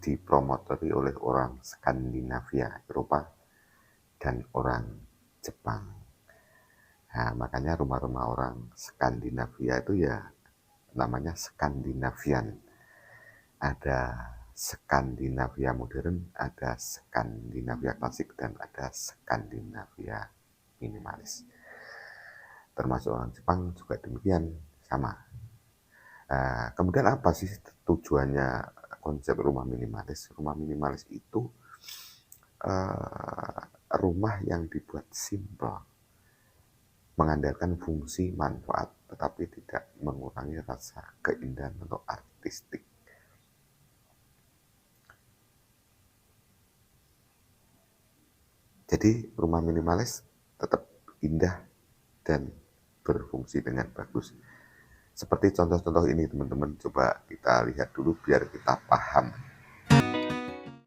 dipromotori oleh orang Skandinavia, Eropa, dan orang Jepang. Nah, makanya rumah-rumah orang Skandinavia itu ya namanya Skandinavian. Ada Skandinavia modern, ada Skandinavia klasik, dan ada Skandinavia minimalis. Termasuk orang Jepang juga demikian, sama. Kemudian apa sih tujuannya konsep rumah minimalis? Rumah minimalis itu rumah yang dibuat simple, mengandalkan fungsi manfaat, tetapi tidak mengurangi rasa keindahan atau artistik. Jadi rumah minimalis tetap indah dan berfungsi dengan bagus. Seperti contoh-contoh ini teman-teman, coba kita lihat dulu biar kita paham